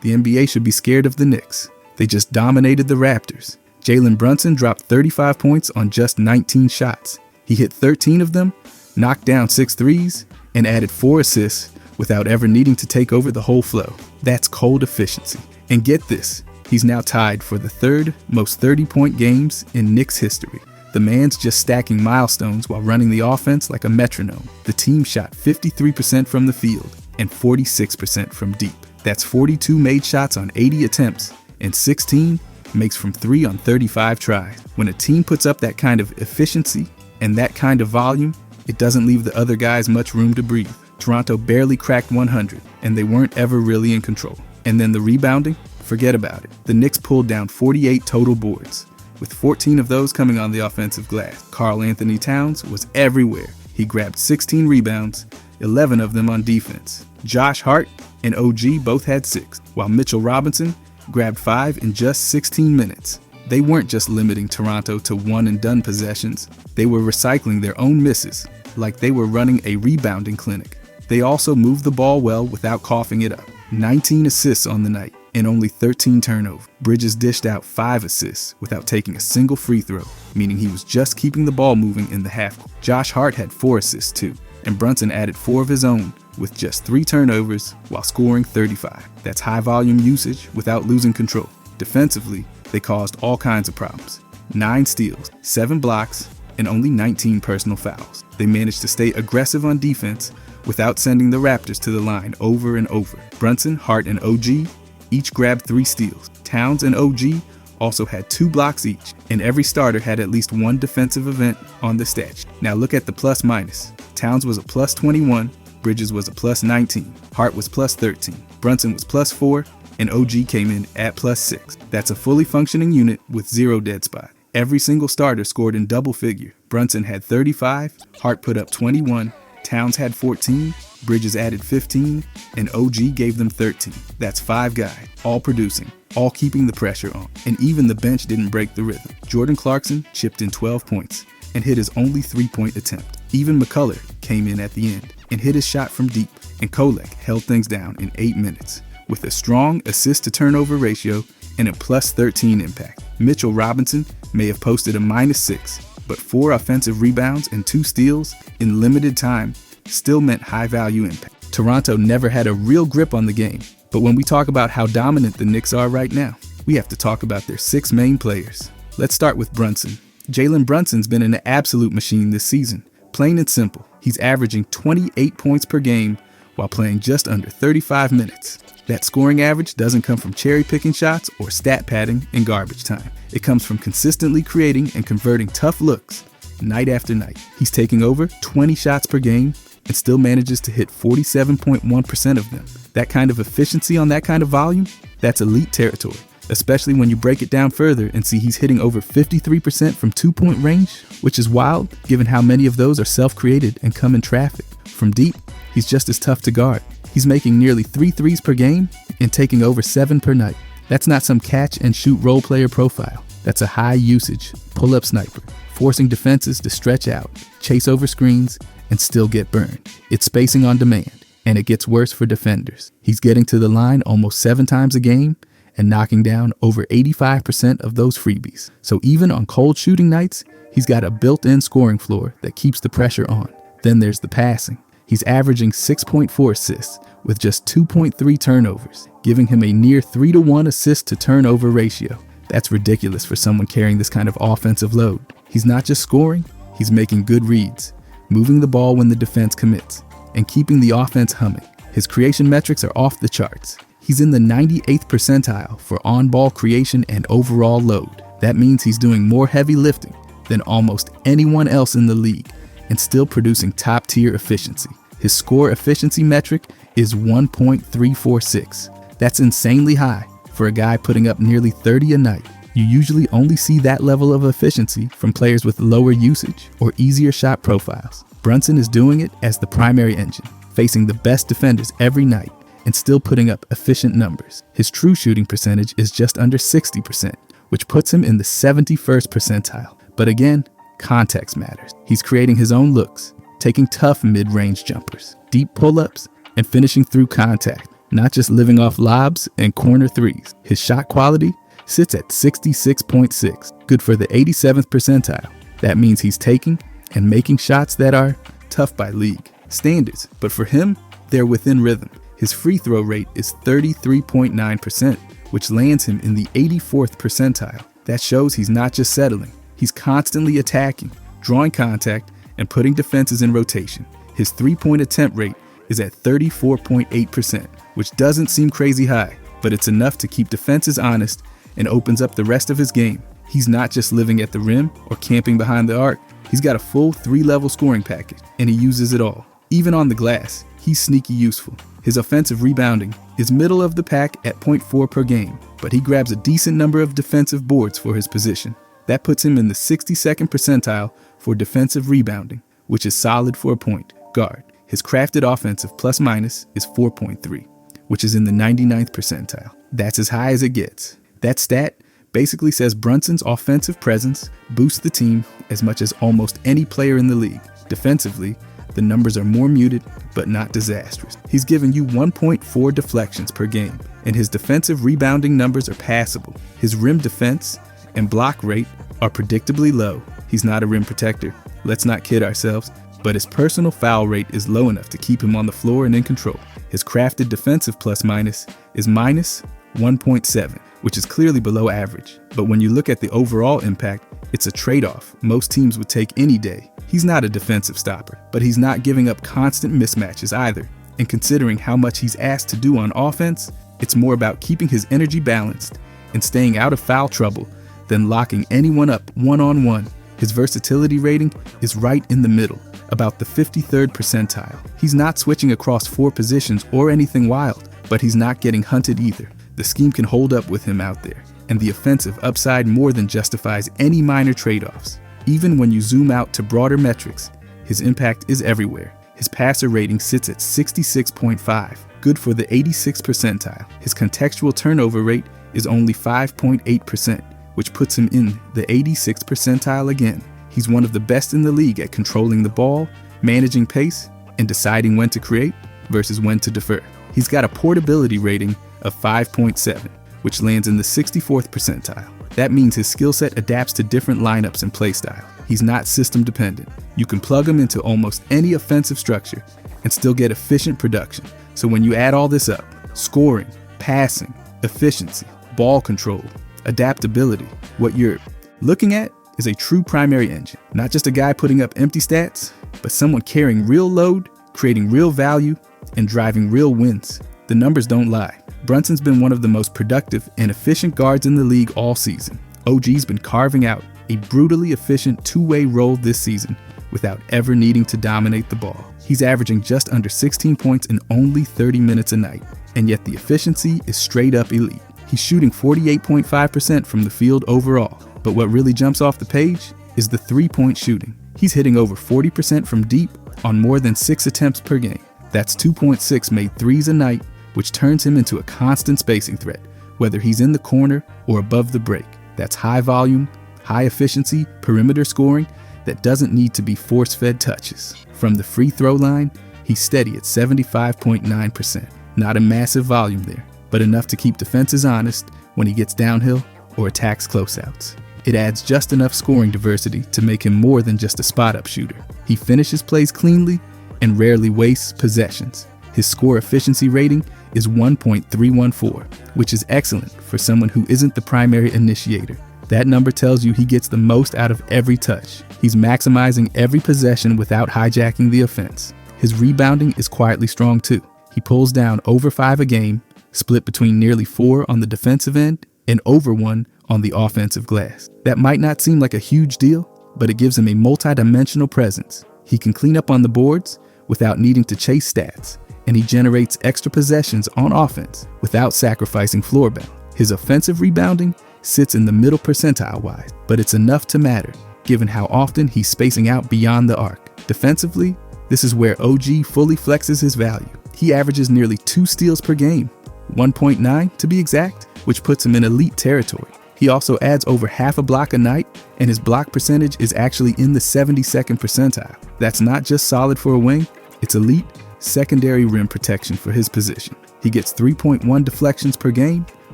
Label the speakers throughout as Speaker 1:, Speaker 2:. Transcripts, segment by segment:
Speaker 1: the NBA should be scared of the Knicks. They just dominated the Raptors. Jalen Brunson dropped 35 points on just 19 shots. He hit 13 of them, knocked down 6 threes, and added 4 assists without ever needing to take over the whole flow. That's cold efficiency. And get this, he's now tied for the 3rd most 30-point games in Knicks history. The man's just stacking milestones while running the offense like a metronome. The team shot 53% from the field and 46% from deep. That's 42 made shots on 80 attempts, and 16 makes from 3 on 35 tries. When a team puts up that kind of efficiency and that kind of volume, it doesn't leave the other guys much room to breathe. Toronto barely cracked 100, and they weren't ever really in control. And then the rebounding? Forget about it. The Knicks pulled down 48 total boards, with 14 of those coming on the offensive glass. Karl-Anthony Towns was everywhere. He grabbed 16 rebounds, 11 of them on defense. Josh Hart and OG both had 6, while Mitchell Robinson grabbed 5 in just 16 minutes. They weren't just limiting Toronto to one-and-done possessions. They were recycling their own misses, like they were running a rebounding clinic. They also moved the ball well without coughing it up. 19 assists on the night, and only 13 turnovers. Bridges dished out 5 assists without taking a single free throw, meaning he was just keeping the ball moving in the half court. Josh Hart had 4 assists too, and Brunson added 4 of his own with just 3 turnovers while scoring 35. That's high volume usage without losing control. Defensively, they caused all kinds of problems. 9 steals, 7 blocks, and only 19 personal fouls. They managed to stay aggressive on defense without sending the Raptors to the line over and over. Brunson, Hart, and OG each grabbed 3 steals. Towns and OG also had 2 blocks each, and every starter had at least 1 defensive event on the stat sheet. Now look at the plus minus. Towns was a plus 21, Bridges was a plus 19, Hart was plus 13, Brunson was plus 4, and OG came in at plus 6. That's a fully functioning unit with 0 dead spot. Every single starter scored in double figure. Brunson had 35, Hart put up 21, Towns had 14, Bridges added 15, and OG gave them 13. That's 5 guys, all producing, all keeping the pressure on. And even the bench didn't break the rhythm. Jordan Clarkson chipped in 12 points and hit his only 3-point attempt. Even McCullough came in at the end and hit his shot from deep, and Kolek held things down in 8 minutes with a strong assist-to-turnover ratio and a plus 13 impact. Mitchell Robinson may have posted a minus 6, but 4 offensive rebounds and 2 steals in limited time still meant high-value impact. Toronto never had a real grip on the game, but when we talk about how dominant the Knicks are right now, we have to talk about their 6 main players. Let's start with Brunson. Jalen Brunson's been an absolute machine this season. Plain and simple, he's averaging 28 points per game while playing just under 35 minutes. That scoring average doesn't come from cherry-picking shots or stat padding in garbage time. It comes from consistently creating and converting tough looks night after night. He's taking over 20 shots per game and still manages to hit 47.1% of them. That kind of efficiency on that kind of volume, that's elite territory, especially when you break it down further and see he's hitting over 53% from 2-point range, which is wild given how many of those are self-created and come in traffic. From deep, he's just as tough to guard. He's making nearly 3 threes per game and taking over 7 per night. That's not some catch and shoot role player profile. That's a high usage pull-up sniper, forcing defenses to stretch out, chase over screens, and still get burned. It's spacing on demand, and it gets worse for defenders. He's getting to the line almost 7 times a game and knocking down over 85% of those freebies. So even on cold shooting nights, he's got a built-in scoring floor that keeps the pressure on. Then there's the passing. He's averaging 6.4 assists with just 2.3 turnovers, giving him a near 3-to-1 assist-to-turnover ratio. That's ridiculous for someone carrying this kind of offensive load. He's not just scoring, he's making good reads, moving the ball when the defense commits, and keeping the offense humming. His creation metrics are off the charts. He's in the 98th percentile for on-ball creation and overall load. That means he's doing more heavy lifting than almost anyone else in the league and still producing top-tier efficiency. His score efficiency metric is 1.346. That's insanely high for a guy putting up nearly 30 a night. You usually only see that level of efficiency from players with lower usage or easier shot profiles. Brunson is doing it as the primary engine, facing the best defenders every night and still putting up efficient numbers. His true shooting percentage is just under 60%, which puts him in the 71st percentile. But again, context matters. He's creating his own looks, taking tough mid-range jumpers, deep pull-ups, and finishing through contact not just living off lobs and corner threes. His shot quality sits at 66.6, good for the 87th percentile. That means he's taking and making shots that are tough by league standards, but for him, they're within rhythm. His free throw rate is 33.9%, which lands him in the 84th percentile. That shows he's not just settling, he's constantly attacking, drawing contact, and putting defenses in rotation. His three-point attempt rate is at 34.8%, which doesn't seem crazy high, but it's enough to keep defenses honest and opens up the rest of his game. He's not just living at the rim or camping behind the arc. He's got a full 3-level scoring package, and he uses it all. Even on the glass, he's sneaky useful. His offensive rebounding is middle of the pack at 0.4 per game, but he grabs a decent number of defensive boards for his position. That puts him in the 62nd percentile for defensive rebounding, which is solid for a point guard. His crafted offensive plus minus is 4.3, which is in the 99th percentile. That's as high as it gets. That stat basically says Brunson's offensive presence boosts the team as much as almost any player in the league. Defensively, the numbers are more muted, but not disastrous. He's giving you 1.4 deflections per game, and his defensive rebounding numbers are passable. His rim defense and block rate are predictably low. He's not a rim protector, let's not kid ourselves, but his personal foul rate is low enough to keep him on the floor and in control. His crafted defensive plus minus is minus 1.7, which is clearly below average. But when you look at the overall impact, it's a trade-off most teams would take any day. He's not a defensive stopper, but he's not giving up constant mismatches either. And considering how much he's asked to do on offense, it's more about keeping his energy balanced and staying out of foul trouble than locking anyone up one-on-one. His versatility rating is right in the middle, about the 53rd percentile. He's not switching across 4 positions or anything wild, but he's not getting hunted either. The scheme can hold up with him out there, and the offensive upside more than justifies any minor trade-offs. Even when you zoom out to broader metrics, his impact is everywhere. His passer rating sits at 66.5, good for the 86th percentile. His contextual turnover rate is only 5.8%, which puts him in the 86th percentile again. He's one of the best in the league at controlling the ball, managing pace, and deciding when to create versus when to defer. He's got a portability rating of 5.7, which lands in the 64th percentile. That means his skill set adapts to different lineups and play style. He's not system dependent. You can plug him into almost any offensive structure and still get efficient production. So when you add all this up, scoring, passing, efficiency, ball control, adaptability, what you're looking at is a true primary engine. Not just a guy putting up empty stats, but someone carrying real load, creating real value, and driving real wins. The numbers don't lie. Brunson's been one of the most productive and efficient guards in the league all season. OG's been carving out a brutally efficient two-way role this season without ever needing to dominate the ball. He's averaging just under 16 points in only 30 minutes a night, and yet the efficiency is straight up elite. He's shooting 48.5% from the field overall, but what really jumps off the page is the three-point shooting. He's hitting over 40% from deep on more than 6 attempts per game. That's 2.6 made threes a night, which turns him into a constant spacing threat, whether he's in the corner or above the break. That's high volume, high efficiency, perimeter scoring that doesn't need to be force-fed touches. From the free throw line, he's steady at 75.9%. Not a massive volume there, but enough to keep defenses honest when he gets downhill or attacks closeouts. It adds just enough scoring diversity to make him more than just a spot-up shooter. He finishes plays cleanly and rarely wastes possessions. His score efficiency rating is 1.314, which is excellent for someone who isn't the primary initiator. That number tells you he gets the most out of every touch. He's maximizing every possession without hijacking the offense. His rebounding is quietly strong too. He pulls down over 5 a game, split between nearly 4 on the defensive end and over 1 on the offensive glass. That might not seem like a huge deal, but it gives him a multi-dimensional presence. He can clean up on the boards without needing to chase stats, and he generates extra possessions on offense without sacrificing floor balance. His offensive rebounding sits in the middle percentile-wise, but it's enough to matter, given how often he's spacing out beyond the arc. Defensively, this is where OG fully flexes his value. He averages nearly 2 steals per game, 1.9 to be exact, which puts him in elite territory. He also adds over half a block a night, and his block percentage is actually in the 72nd percentile. That's not just solid for a wing, it's elite secondary rim protection for his position. He gets 3.1 deflections per game,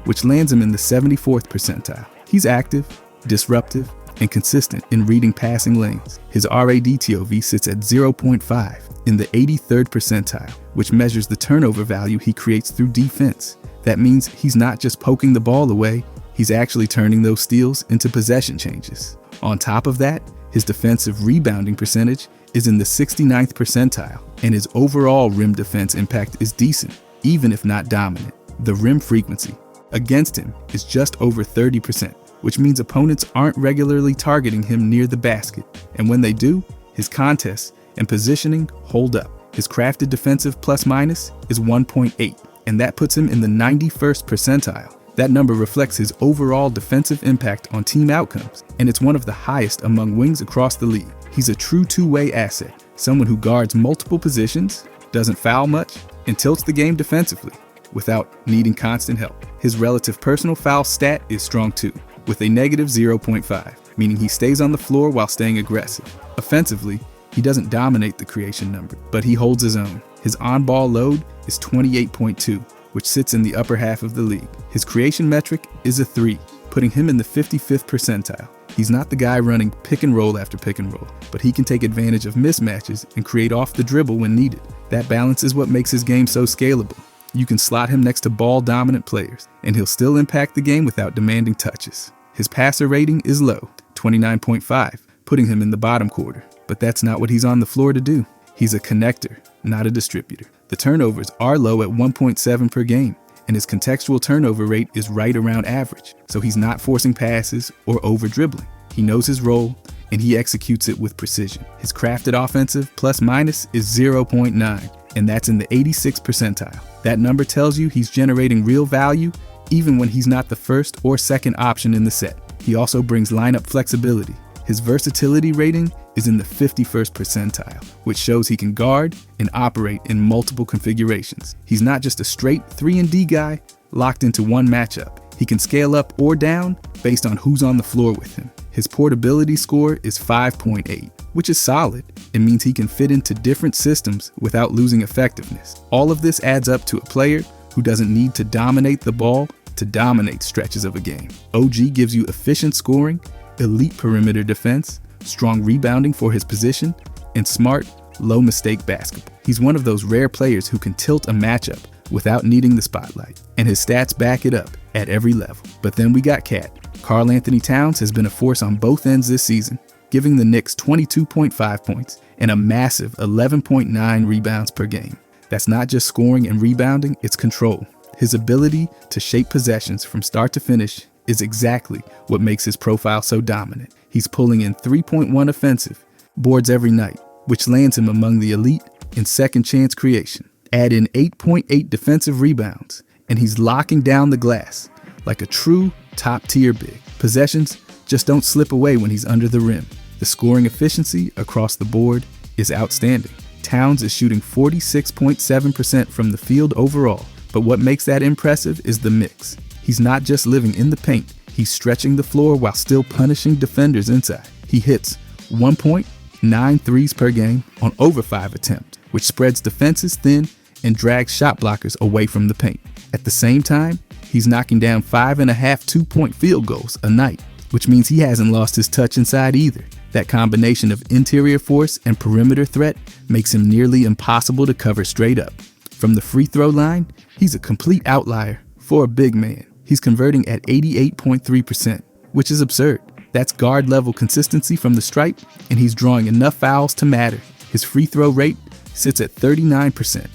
Speaker 1: which lands him in the 74th percentile. He's active, disruptive, and consistent in reading passing lanes. His RADTOV sits at 0.5 in the 83rd percentile, which measures the turnover value he creates through defense. That means he's not just poking the ball away, he's actually turning those steals into possession changes. On top of that, his defensive rebounding percentage is in the 69th percentile, and his overall rim defense impact is decent, even if not dominant. The rim frequency against him is just over 30%, which means opponents aren't regularly targeting him near the basket, and when they do, his contests and positioning hold up. His crafted defensive plus-minus is 1.8, and that puts him in the 91st percentile. That number reflects his overall defensive impact on team outcomes, and it's one of the highest among wings across the league. He's a true two-way asset, someone who guards multiple positions, doesn't foul much, and tilts the game defensively without needing constant help. His relative personal foul stat is strong too, with a negative 0.5, meaning he stays on the floor while staying aggressive. Offensively, he doesn't dominate the creation number, but he holds his own. His on-ball load is 28.2, which sits in the upper half of the league. His creation metric is a 3, putting him in the 55th percentile. He's not the guy running pick and roll after pick and roll, but he can take advantage of mismatches and create off the dribble when needed. That balance is what makes his game so scalable. You can slot him next to ball-dominant players, and he'll still impact the game without demanding touches. His passer rating is low, 29.5, putting him in the bottom quarter. But that's not what he's on the floor to do. He's a connector, not a distributor. The turnovers are low at 1.7 per game, and his contextual turnover rate is right around average, so he's not forcing passes or over-dribbling. He knows his role, and he executes it with precision. His crafted offensive plus-minus is 0.9, and that's in the 86th percentile. That number tells you he's generating real value even when he's not the first or second option in the set. He also brings lineup flexibility. His versatility rating is in the 51st percentile, which shows he can guard and operate in multiple configurations. He's not just a straight 3-and-D guy locked into one matchup. He can scale up or down based on who's on the floor with him. His portability score is 5.8, which is solid. It means he can fit into different systems without losing effectiveness. All of this adds up to a player who doesn't need to dominate the ball to dominate stretches of a game. OG gives you efficient scoring, elite perimeter defense, strong rebounding for his position, and smart, low-mistake basketball. He's one of those rare players who can tilt a matchup without needing the spotlight, and his stats back it up at every level. But then we got Cat. Karl-Anthony Towns has been a force on both ends this season, giving the Knicks 22.5 points and a massive 11.9 rebounds per game. That's not just scoring and rebounding, it's control. His ability to shape possessions from start to finish is exactly what makes his profile so dominant. He's pulling in 3.1 offensive boards every night, which lands him among the elite in second chance creation. Add in 8.8 defensive rebounds, and he's locking down the glass like a true top-tier big. Possessions just don't slip away when he's under the rim. The scoring efficiency across the board is outstanding. Towns is shooting 46.7% from the field overall, but what makes that impressive is the mix. He's not just living in the paint, he's stretching the floor while still punishing defenders inside. He hits 1.9 threes per game on over 5 attempts, which spreads defenses thin and drags shot blockers away from the paint. At the same time, he's knocking down 5.5 two-point field goals a night, which means he hasn't lost his touch inside either. That combination of interior force and perimeter threat makes him nearly impossible to cover straight up. From the free throw line, he's a complete outlier for a big man. He's converting at 88.3%, which is absurd. That's guard level consistency from the stripe, and he's drawing enough fouls to matter. His free throw rate sits at 39%,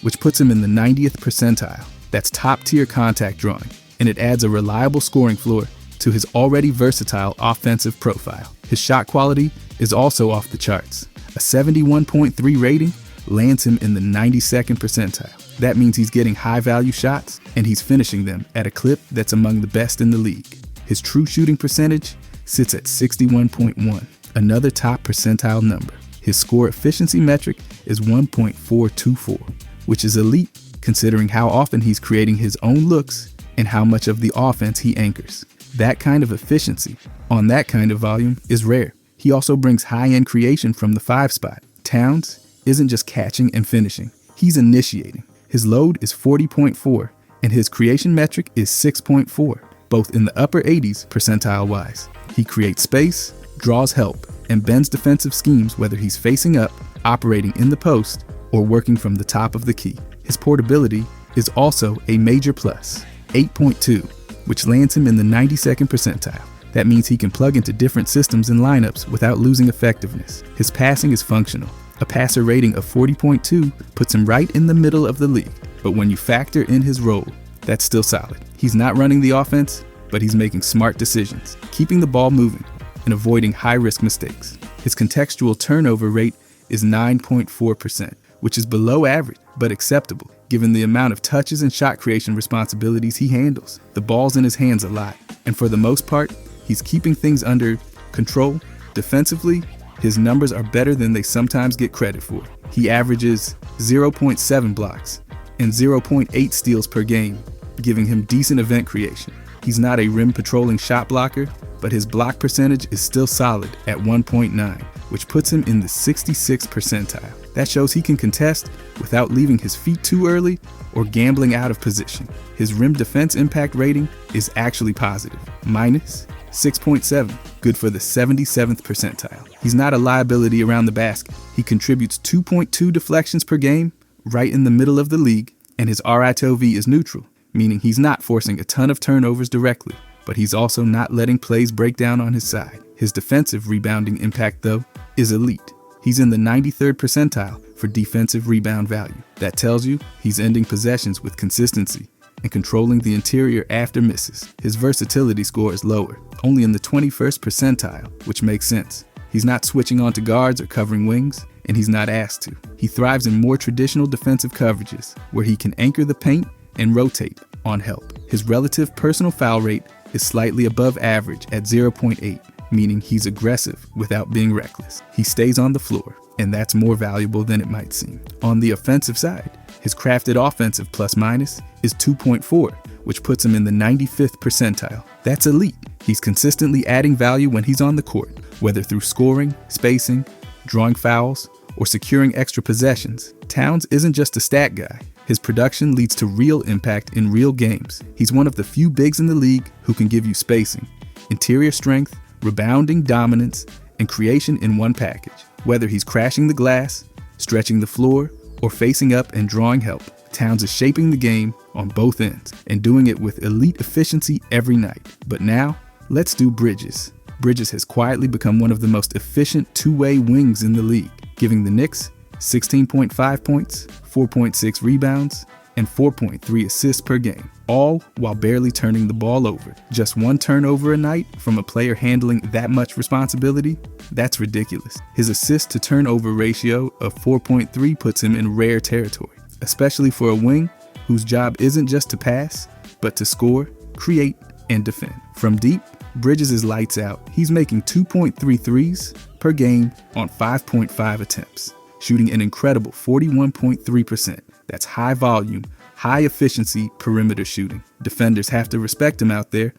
Speaker 1: which puts him in the 90th percentile. That's top tier contact drawing, and it adds a reliable scoring floor to his already versatile offensive profile. His shot quality is also off the charts. A 71.3 rating lands him in the 92nd percentile. That means he's getting high-value shots, and he's finishing them at a clip that's among the best in the league. His true shooting percentage sits at 61.1, another top percentile number. His score efficiency metric is 1.424, which is elite considering how often he's creating his own looks and how much of the offense he anchors. That kind of efficiency on that kind of volume is rare. He also brings high-end creation from the 5 spot. Towns isn't just catching and finishing, he's initiating. His load is 40.4, and his creation metric is 6.4, both in the upper 80s percentile-wise. He creates space, draws help, and bends defensive schemes whether he's facing up, operating in the post, or working from the top of the key. His portability is also a major plus, 8.2, which lands him in the 92nd percentile. That means he can plug into different systems and lineups without losing effectiveness. His passing is functional. A passer rating of 40.2 puts him right in the middle of the league, but when you factor in his role, that's still solid. He's not running the offense, but he's making smart decisions, keeping the ball moving, and avoiding high-risk mistakes. His contextual turnover rate is 9.4%, which is below average, but acceptable, given the amount of touches and shot creation responsibilities he handles. The ball's in his hands a lot, and for the most part, he's keeping things under control. Defensively, his numbers are better than they sometimes get credit for. He averages 0.7 blocks and 0.8 steals per game, giving him decent event creation. He's not a rim patrolling shot blocker, but his block percentage is still solid at 1.9, which puts him in the 66th percentile. That shows he can contest without leaving his feet too early or gambling out of position. His rim defense impact rating is actually positive, minus 6.7, good for the 77th percentile. He's not a liability around the basket. He contributes 2.2 deflections per game, right in the middle of the league, and his RI/V is neutral, meaning he's not forcing a ton of turnovers directly, but he's also not letting plays break down on his side. His defensive rebounding impact, though, is elite. He's in the 93rd percentile for defensive rebound value. That tells you he's ending possessions with consistency and controlling the interior after misses. His versatility score is lower, only in the 21st percentile, which makes sense. He's not switching onto guards or covering wings, and he's not asked to. He thrives in more traditional defensive coverages, where he can anchor the paint and rotate on help. His relative personal foul rate is slightly above average at 0.8, meaning he's aggressive without being reckless. He stays on the floor, and that's more valuable than it might seem. On the offensive side, his crafted offensive plus-minus is 2.4, which puts him in the 95th percentile. That's elite. He's consistently adding value when he's on the court, whether through scoring, spacing, drawing fouls, or securing extra possessions. Towns isn't just a stat guy. His production leads to real impact in real games. He's one of the few bigs in the league who can give you spacing, interior strength, rebounding dominance, and creation in one package. Whether he's crashing the glass, stretching the floor, or facing up and drawing help, Towns is shaping the game on both ends and doing it with elite efficiency every night. But now, let's do Bridges. Bridges has quietly become one of the most efficient two-way wings in the league, giving the Knicks 16.5 points, 4.6 rebounds, and 4.3 assists per game, all while barely turning the ball over. Just one turnover a night from a player handling that much responsibility? That's ridiculous. His assist to turnover ratio of 4.3 puts him in rare territory, especially for a wing whose job isn't just to pass, but to score, create, and defend. From deep, Bridges is lights out. He's making 2.3 threes per game on 5.5 attempts, shooting an incredible 41.3%. That's high volume, high efficiency perimeter shooting. Defenders have to respect him out there,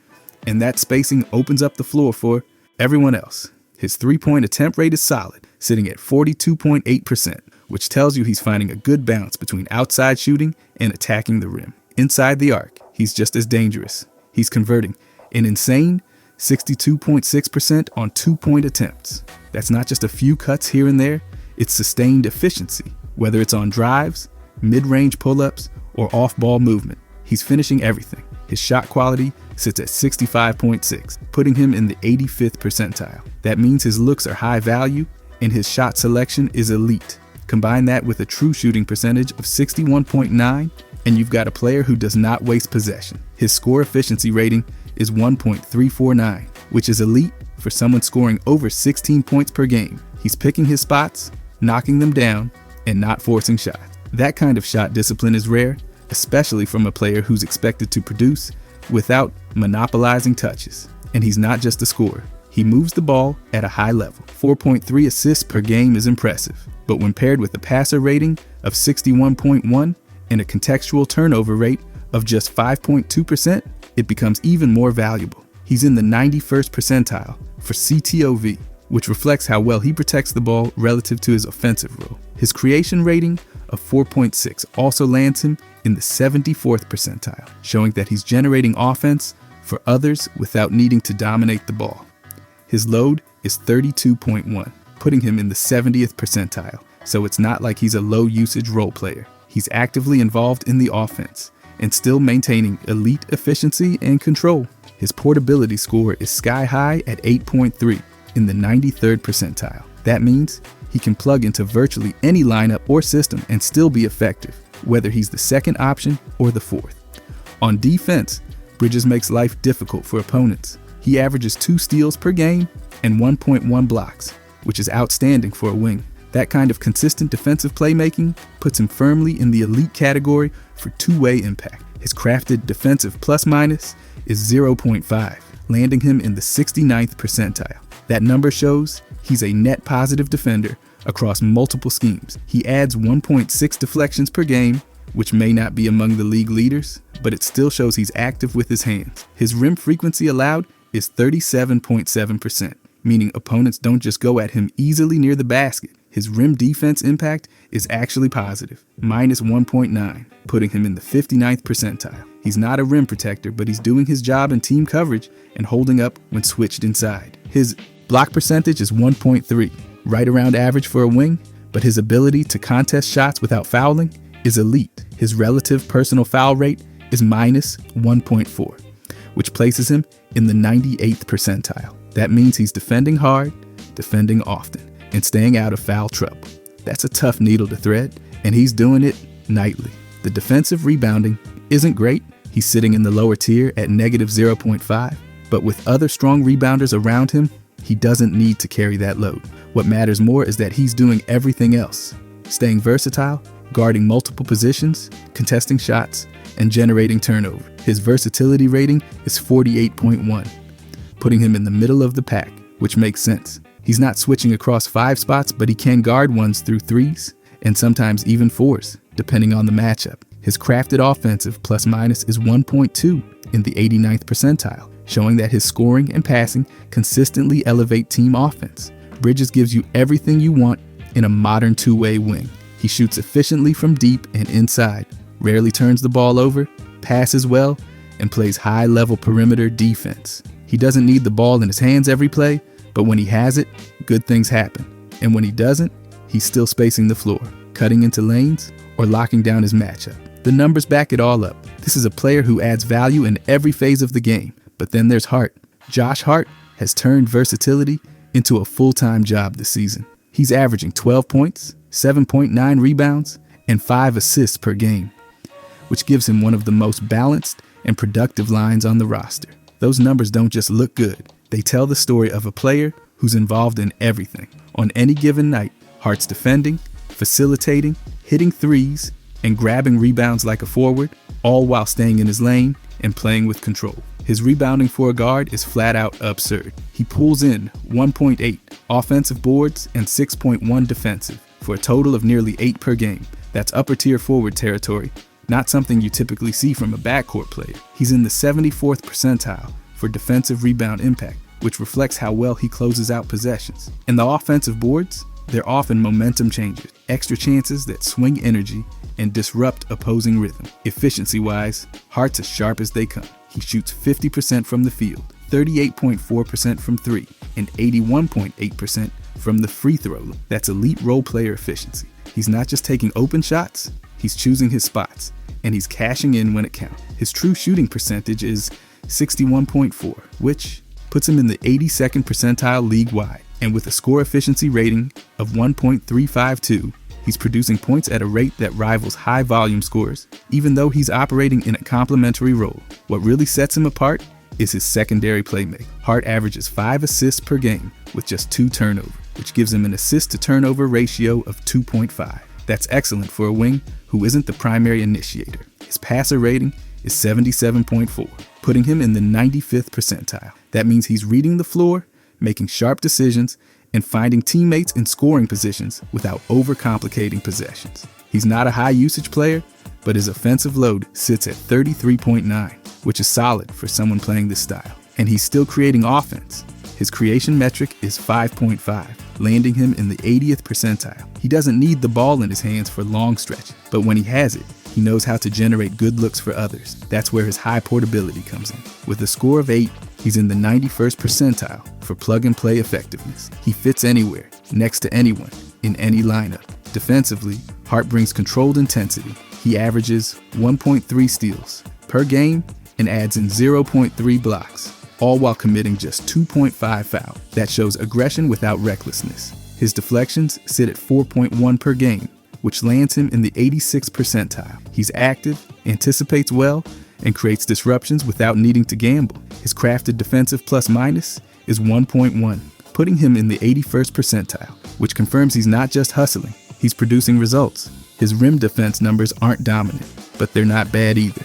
Speaker 1: and that spacing opens up the floor for everyone else. His three-point attempt rate is solid, sitting at 42.8%, which tells you he's finding a good balance between outside shooting and attacking the rim. Inside the arc, he's just as dangerous. He's converting an insane 62.6% on two-point attempts. That's not just a few cuts here and there, it's sustained efficiency. Whether it's on drives, mid-range pull-ups, or off-ball movement, he's finishing everything. His shot quality sits at 65.6, putting him in the 85th percentile. That means his looks are high value, and his shot selection is elite. Combine that with a true shooting percentage of 61.9, and you've got a player who does not waste possession. His score efficiency rating is 1.349, which is elite for someone scoring over 16 points per game. He's picking his spots, knocking them down, and not forcing shots. That kind of shot discipline is rare, especially from a player who's expected to produce without monopolizing touches. And he's not just a scorer. He moves the ball at a high level. 4.3 assists per game is impressive, but when paired with a passer rating of 61.1 and a contextual turnover rate of just 5.2%, it becomes even more valuable. He's in the 91st percentile for CTOV, which reflects how well he protects the ball relative to his offensive role. His creation rating of 4.6 also lands him in the 74th percentile, showing that he's generating offense for others without needing to dominate the ball. His load is 32.1, putting him in the 70th percentile, so it's not like he's a low-usage role player. He's actively involved in the offense and still maintaining elite efficiency and control. His portability score is sky high at 8.3 in the 93rd percentile. That means he can plug into virtually any lineup or system and still be effective, whether he's the second option or the fourth. On defense, Bridges makes life difficult for opponents. He averages 2 steals per game and 1.1 blocks, which is outstanding for a wing. That kind of consistent defensive playmaking puts him firmly in the elite category for two-way impact. His crafted defensive plus-minus is 0.5, landing him in the 69th percentile. That number shows he's a net positive defender across multiple schemes. He adds 1.6 deflections per game, which may not be among the league leaders, but it still shows he's active with his hands. His rim frequency allowed is 37.7%, meaning opponents don't just go at him easily near the basket. His rim defense impact is actually positive, minus 1.9, putting him in the 59th percentile. He's not a rim protector, but he's doing his job in team coverage and holding up when switched inside. His block percentage is 1.3, right around average for a wing, but his ability to contest shots without fouling is elite. His relative personal foul rate is minus 1.4, which places him in the 98th percentile. That means he's defending hard, defending often, and staying out of foul trouble. That's a tough needle to thread, and he's doing it nightly. The defensive rebounding isn't great. He's sitting in the lower tier at negative 0.5, but with other strong rebounders around him, he doesn't need to carry that load. What matters more is that he's doing everything else, staying versatile, guarding multiple positions, contesting shots, and generating turnover. His versatility rating is 48.1, putting him in the middle of the pack, which makes sense. He's not switching across 5 spots, but he can guard 1s through 3s, and sometimes even 4s, depending on the matchup. His crafted offensive plus-minus is 1.2 in the 89th percentile, showing that his scoring and passing consistently elevate team offense. Bridges gives you everything you want in a modern two-way wing. He shoots efficiently from deep and inside, rarely turns the ball over, passes well, and plays high-level perimeter defense. He doesn't need the ball in his hands every play, but when he has it, good things happen. And when he doesn't, he's still spacing the floor, cutting into lanes, or locking down his matchup. The numbers back it all up. This is a player who adds value in every phase of the game. But then there's Hart. Josh Hart has turned versatility into a full-time job this season. He's averaging 12 points, 7.9 rebounds, and 5 assists per game, which gives him one of the most balanced and productive lines on the roster. Those numbers don't just look good. They tell the story of a player who's involved in everything. On any given night, Hart's defending, facilitating, hitting threes, and grabbing rebounds like a forward, all while staying in his lane and playing with control. His rebounding for a guard is flat out absurd. He pulls in 1.8 offensive boards and 6.1 defensive for a total of nearly 8 per game. That's upper tier forward territory, not something you typically see from a backcourt player. He's in the 74th percentile for defensive rebound impact, which reflects how well he closes out possessions. And the offensive boards, they're often momentum changers, extra chances that swing energy and disrupt opposing rhythm. Efficiency-wise, Hart's as sharp as they come. He shoots 50% from the field, 38.4% from 3, and 81.8% from the free throw. That's elite role player efficiency. He's not just taking open shots, he's choosing his spots, and he's cashing in when it counts. His true shooting percentage is 61.4, which puts him in the 82nd percentile league-wide. And with a score efficiency rating of 1.352, he's producing points at a rate that rivals high-volume scorers, even though he's operating in a complementary role. What really sets him apart is his secondary playmaking. Hart averages 5 assists per game with just 2 turnovers, which gives him an assist-to-turnover ratio of 2.5. That's excellent for a wing who isn't the primary initiator. His passer rating is 77.4, putting him in the 95th percentile. That means he's reading the floor, making sharp decisions, and finding teammates in scoring positions without overcomplicating possessions. He's not a high-usage player, but his offensive load sits at 33.9, which is solid for someone playing this style. And he's still creating offense. His creation metric is 5.5, landing him in the 80th percentile. He doesn't need the ball in his hands for long stretches, but when he has it, he knows how to generate good looks for others. That's where his high portability comes in. With a score of 8, he's in the 91st percentile for plug-and-play effectiveness. He fits anywhere, next to anyone, in any lineup. Defensively, Hart brings controlled intensity. He averages 1.3 steals per game and adds in 0.3 blocks, all while committing just 2.5 fouls. That shows aggression without recklessness. His deflections sit at 4.1 per game, which lands him in the 86th percentile. He's active, anticipates well, and creates disruptions without needing to gamble. His crafted defensive plus-minus is 1.1, putting him in the 81st percentile, which confirms he's not just hustling, he's producing results. His rim defense numbers aren't dominant, but they're not bad either.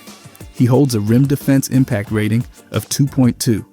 Speaker 1: He holds a rim defense impact rating of 2.2,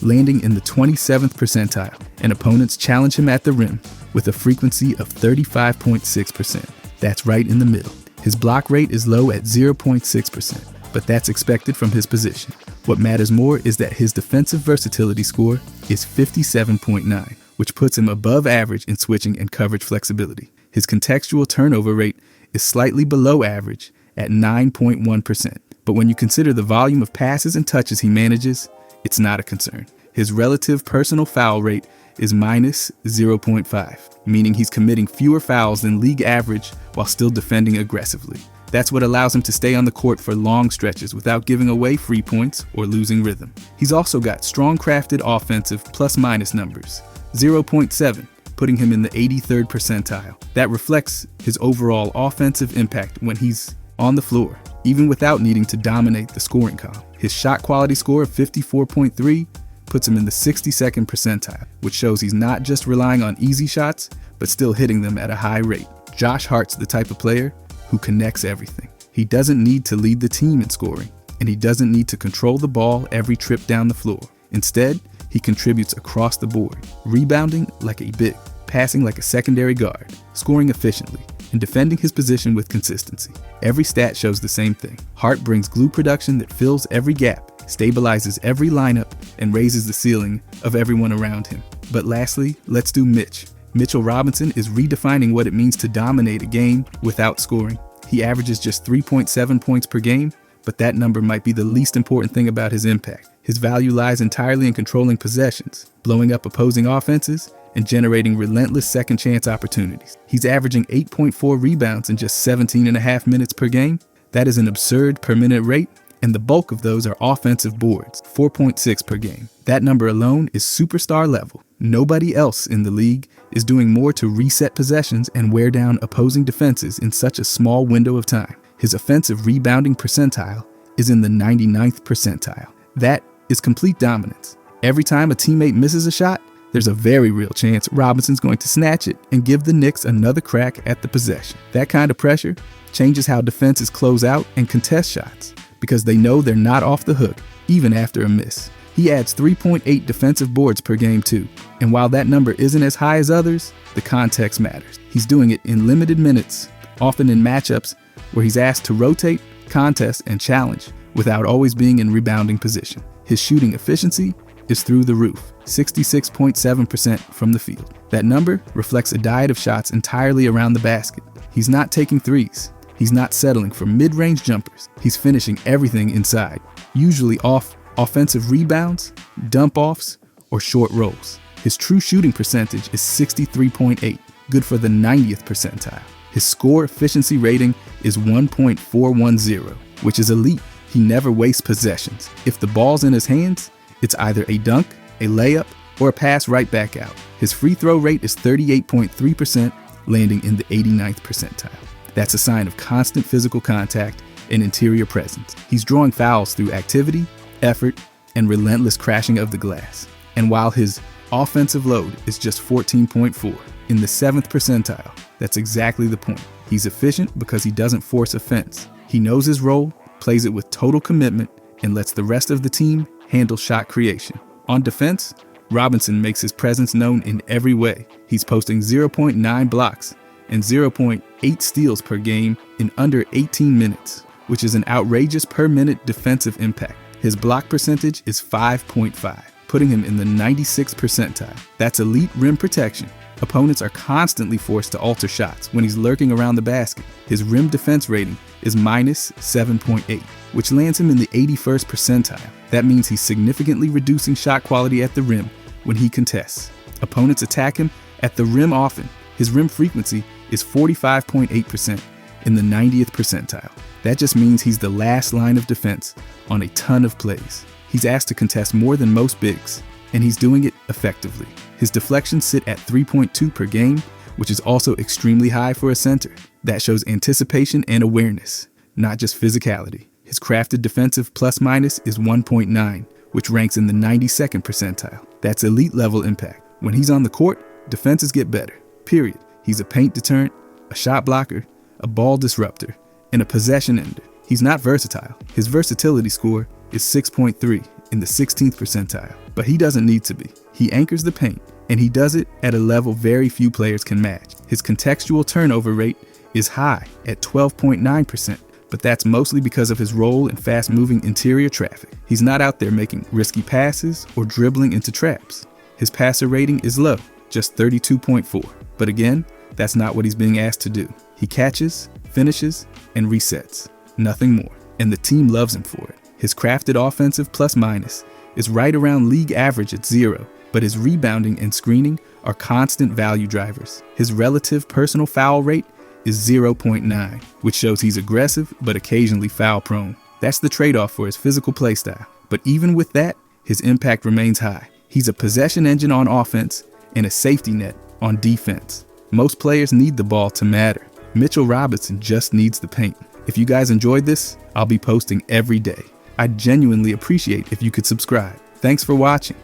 Speaker 1: landing in the 27th percentile, and opponents challenge him at the rim with a frequency of 35.6%. That's right in the middle. His block rate is low at 0.6%, but that's expected from his position. What matters more is that his defensive versatility score is 57.9, which puts him above average in switching and coverage flexibility. His contextual turnover rate is slightly below average at 9.1%, but when you consider the volume of passes and touches he manages, it's not a concern. His relative personal foul rate is minus 0.5, meaning he's committing fewer fouls than league average while still defending aggressively. That's what allows him to stay on the court for long stretches without giving away free points or losing rhythm. He's also got strong crafted offensive plus-minus numbers, 0.7, putting him in the 83rd percentile. That reflects his overall offensive impact when he's on the floor, even without needing to dominate the scoring column. His shot quality score of 54.3 puts him in the 62nd percentile, which shows he's not just relying on easy shots, but still hitting them at a high rate. Josh Hart's the type of player who connects everything. He doesn't need to lead the team in scoring, and he doesn't need to control the ball every trip down the floor. Instead, he contributes across the board, rebounding like a big, passing like a secondary guard, scoring efficiently, and defending his position with consistency. Every stat shows the same thing. Hart brings glue production that fills every gap, stabilizes every lineup, and raises the ceiling of everyone around him. But lastly, let's do Mitch. Mitchell Robinson is redefining what it means to dominate a game without scoring. He averages just 3.7 points per game, but that number might be the least important thing about his impact. His value lies entirely in controlling possessions, blowing up opposing offenses, and generating relentless second chance opportunities. He's averaging 8.4 rebounds in just 17.5 minutes per game. That is an absurd per minute rate, and the bulk of those are offensive boards, 4.6 per game. That number alone is superstar level. Nobody else in the league is doing more to reset possessions and wear down opposing defenses in such a small window of time. His offensive rebounding percentile is in the 99th percentile. That is complete dominance. Every time a teammate misses a shot, there's a very real chance Robinson's going to snatch it and give the Knicks another crack at the possession. That kind of pressure changes how defenses close out and contest shots, because they know they're not off the hook, even after a miss. He adds 3.8 defensive boards per game too, and while that number isn't as high as others, the context matters. He's doing it in limited minutes, often in matchups where he's asked to rotate, contest, and challenge without always being in rebounding position. His shooting efficiency is through the roof, 66.7% from the field. That number reflects a diet of shots entirely around the basket. He's not taking threes. He's not settling for mid-range jumpers. He's finishing everything inside, usually off offensive rebounds, dump-offs, or short rolls. His true shooting percentage is 63.8, good for the 90th percentile. His score efficiency rating is 1.410, which is elite. He never wastes possessions. If the ball's in his hands, it's either a dunk, a layup, or a pass right back out. His free throw rate is 38.3%, landing in the 89th percentile. That's a sign of constant physical contact and interior presence. He's drawing fouls through activity, effort, and relentless crashing of the glass. And while his offensive load is just 14.4, in the 7th percentile, that's exactly the point. He's efficient because he doesn't force offense. He knows his role, plays it with total commitment, and lets the rest of the team handle shot creation. On defense, Robinson makes his presence known in every way. He's posting 0.9 blocks and 0.8 steals per game in under 18 minutes, which is an outrageous per minute defensive impact. His block percentage is 5.5, putting him in the 96th percentile. That's elite rim protection, Opponents are constantly forced to alter shots when he's lurking around the basket. His rim defense rating is minus 7.8, which lands him in the 81st percentile. That means he's significantly reducing shot quality at the rim when he contests. Opponents attack him at the rim often. His rim frequency is 45.8% in the 90th percentile. That just means he's the last line of defense on a ton of plays. He's asked to contest more than most bigs, and he's doing it effectively. His deflections sit at 3.2 per game, which is also extremely high for a center. That shows anticipation and awareness, not just physicality. His crafted defensive plus minus is 1.9, which ranks in the 92nd percentile. That's elite level impact. When he's on the court, defenses get better, period. He's a paint deterrent, a shot blocker, a ball disruptor, and a possession ender. He's not versatile. His versatility score is 6.3 in the 16th percentile, but he doesn't need to be. He anchors the paint, and he does it at a level very few players can match. His contextual turnover rate is high at 12.9%, but that's mostly because of his role in fast-moving interior traffic. He's not out there making risky passes or dribbling into traps. His passer rating is low, just 32.4, but again, that's not what he's being asked to do. He catches, finishes, and resets, nothing more, and the team loves him for it. His crafted offensive plus minus is right around league average at 0, but his rebounding and screening are constant value drivers. His relative personal foul rate is 0.9, which shows he's aggressive but occasionally foul prone. That's the trade-off for his physical play style, but even with that, his impact remains high. He's a possession engine on offense and a safety net on defense. Most players need the ball to matter. Mitchell Robinson just needs the paint. If you guys enjoyed this, I'll be posting every day. I'd genuinely appreciate if you could subscribe. Thanks for watching.